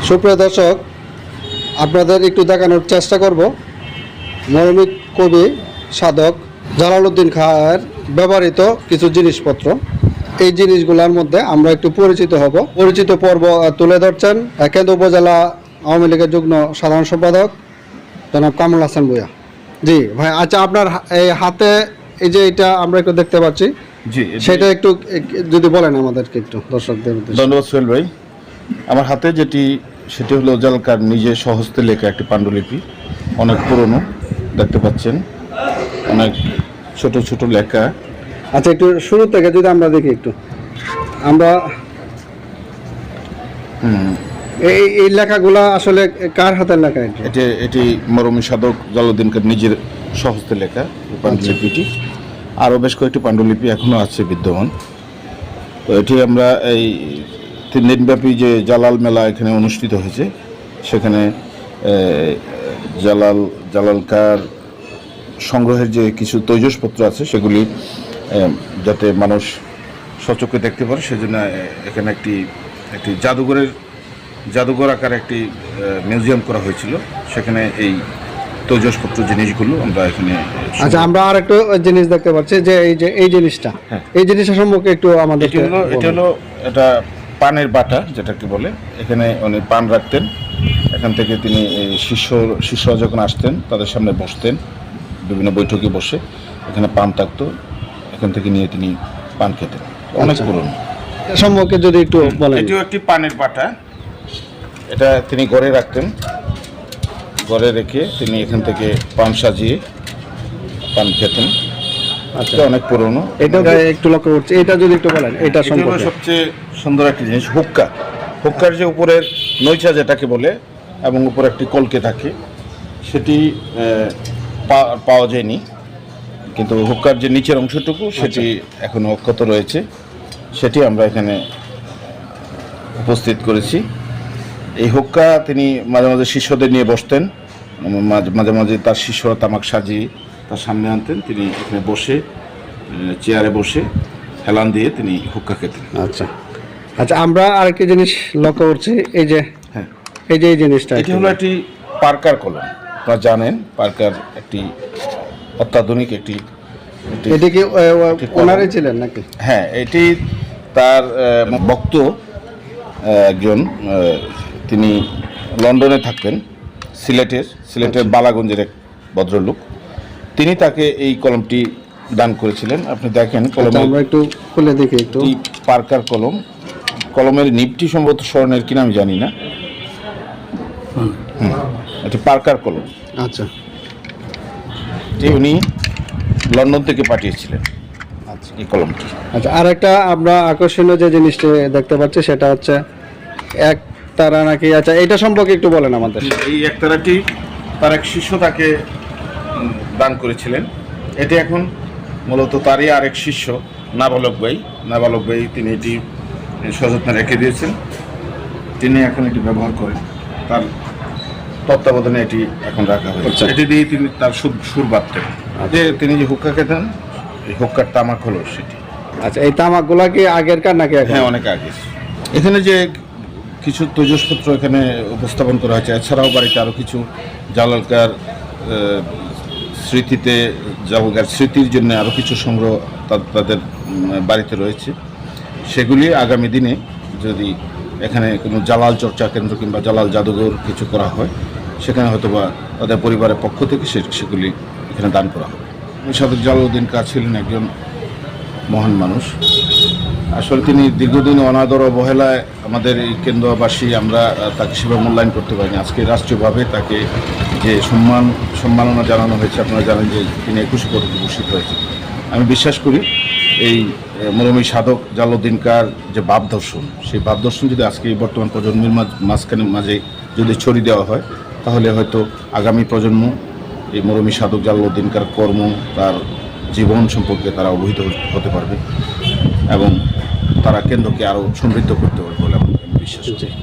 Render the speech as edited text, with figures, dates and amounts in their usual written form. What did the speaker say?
সুপ্রিয় দর্শক, আপনাদের একটু দেখানোর চেষ্টা করব মরমী কবি সাধক জালালউদ্দিন খাঁর ব্যবহৃত কিছু জিনিসপত্র। এই জিনিসগুলোর মধ্যে আমরা একটু পরিচিত হব। পরিচিত পর্ব তুলে ধরছেন কেন্দ্র উপজেলা আওয়ামী লীগের যুগ্ম সাধারণ সম্পাদক জনাব কামরুল হাসান ভূঁইয়া। জি ভাই, আচ্ছা, আপনার এই হাতে এই যে এটা আমরা একটু দেখতে পাচ্ছি, জি, সেটা একটু যদি বলেন আমাদেরকে একটু দর্শকদের উদ্দেশ্যে। ধন্যবাদ সোহেল ভাই। আমার হাতে সেটি হলো জালালকার নিজে স্বহস্তে লেখা একটি পাণ্ডুলিপি। অনেক পুরনো, দেখতে পাচ্ছেন, অনেক ছোট ছোট লেখা। আচ্ছা, একটু শুরু থেকে যদি আমরা দেখি একটু, আমরা এই লেখাগুলা আসলে কার হাতের লেখা? এটি মরমী সাধক জালালউদ্দিন খাঁর নিজের স্বহস্তে লেখা পাণ্ডুলিপিটি। আরও বেশ কয়েকটি পাণ্ডুলিপি এখনও আছে বিদ্যমান। তো এটি আমরা এই 3 দিনব্যাপী যে জালাল মেলা এখানে অনুষ্ঠিত হয়েছে, সেখানে জালালকার সংগ্রহের যে কিছু তৈজসপত্র আছে সেগুলি যাতে মানুষ সচক্ষে দেখতে পারে, সেজন্য এখানে একটি জাদুঘর আকারে একটি মিউজিয়াম করা হয়েছিল। সেখানে এই তৈজসপত্র জিনিসগুলো আমরা এখানে। আচ্ছা, আমরা আর একটু জিনিস দেখতে পাচ্ছি যে এই জিনিসটা, এই জিনিসটা সম্পর্কে একটু আমাদের। এটা পানের বাটা, যেটাকে বলে। এখানে উনি পান রাখতেন। এখান থেকে তিনি শিষ্যরা যখন আসতেন তাদের সামনে বসতেন, বিভিন্ন বৈঠকে বসে এখানে পান থাকতো, এখান থেকে নিয়ে তিনি পান খেতেন। অনেক পুরনো। সম্পর্কে যদি একটু বলেন। এটিও একটি পানের বাটা। এটা তিনি ঘরে রাখতেন, ঘরে রেখে তিনি এখান থেকে পান সাজিয়ে পান খেতেন। আচ্ছা, অনেক পুরনো। এটা একটু লক্ষ্য করছি, এটা যদি একটু বলেন। এটা সম্পর্কে সবচেয়ে সুন্দর একটি জিনিস হুক্কার যে উপরের নৈচা যেটাকে বলে এবং উপরে একটি কলকে থাকে, সেটি পাওয়া যায়নি, কিন্তু হুক্কার যে নিচের অংশটুকু সেটি এখনো অক্ষত রয়েছে। সেটি আমরা এখানে উপস্থিত করেছি। এই হুক্কা তিনি মাঝে মাঝে শিষ্যদের নিয়ে বসতেন, মাঝে মাঝে তার শিষ্যরা তামাক সাজিয়ে তার সামনে আনতেন, তিনি এখানে বসে চেয়ারে বসে হেলান দিয়ে তিনি হুক্কা খেতেন। আচ্ছা আচ্ছা, আমরা আরেকটি জিনিস লক্ষ্য করছি, এই যে এই জিনিসটা, এটি হলো একটি পার্কার কলম। আপনারা জানেন পার্কার একটি অত্যাধুনিক একটি। এটি কি ওনারই ছিলেন নাকি? হ্যাঁ, এটি তার ভক্ত একজন, তিনি লন্ডনে থাকতেন, সিলেটের বালাগঞ্জের এক ভদ্রলোক। তিনি তাকে এই কলমটি দান করেছিলেন। আপনি দেখেন কলমে, আমরা একটু খুলে দেখি একটু। পার্কার কলম, কলমের নিবটি সম্ভবত স্বর্ণের কিনা আমি জানি না। এটি পার্কার কলম। আচ্ছা, উনি লন্ডন থেকে পাঠিয়েছিলেন এই কলমটি। আচ্ছা, আর একটা আমরা আকর্ষণীয় যে জিনিসটি দেখতে পাচ্ছি সেটা হচ্ছে একতারা নাকি। আচ্ছা, এটা সম্পর্কে একটু বলেন আমাদের। এই একতারাটি তার এক শিষ্য তাকে দান করেছিলেন। এটি এখন মূলত তারই আরেক শিষ্য নাবালক ভাই তিনি এটি সযত্নে রেখে দিয়েছেন। তিনি এখন এটি ব্যবহার করেন, তার তত্ত্বাবধানে এটি এখন রাখা হয়েছে। এটি দিয়ে তিনি তার সুর বাঁধতেন, যে তিনি যে হুক্কা খেতেন, এই হুক্কার তামাক হলো সেটি। আচ্ছা, এই তামাকগুলা কি আগেরকার নাকি? হ্যাঁ, অনেক আগে। এখানে যে কিছু তৈজসপত্র এখানে উপস্থাপন করা হয়েছে, এছাড়াও বাড়িতে আরও কিছু জালালকার স্মৃতির জন্য আরও কিছু সংগ্রহ তাদের বাড়িতে রয়েছে। সেগুলি আগামী দিনে যদি এখানে কোনো জালাল চর্চা কেন্দ্র কিংবা জালাল জাদুঘর কিছু করা হয়, সেখানে হয়তো বা তাদের পরিবারের পক্ষ থেকে সেগুলি এখানে দান করা হবে। সাধক জালালউদ্দিন খাঁ ছিলেন একজন মহান মানুষ। আসলে তিনি দীর্ঘদিন অনাদর অবহেলায় আমাদের এই কেন্দ্রবাসী আমরা তাকে সেভাবে মূল্যায়ন করতে পারিনি। আজকে রাষ্ট্রীয়ভাবে তাকে যে সম্মাননা জানানো হয়েছে, আপনারা জানেন যে তিনি 21 পদকে ভূষিত হয়েছে। আমি বিশ্বাস করি এই মরমী সাধক জালালউদ্দিন খাঁর যে ভাবদর্শন, সেই ভাবদর্শন যদি আজকে এই বর্তমান প্রজন্মের মাঝে যদি ছড়িয়ে দেওয়া হয়, তাহলে হয়তো আগামী প্রজন্ম এই মরমী সাধক জালালউদ্দিন খাঁর কর্ম, তার জীবন সম্পর্কে তারা অবহিত হতে পারবে এবং তারা কেন্দ্রকে আরও সমৃদ্ধ করতে পারবে বলে আমি বিশ্বাস করি।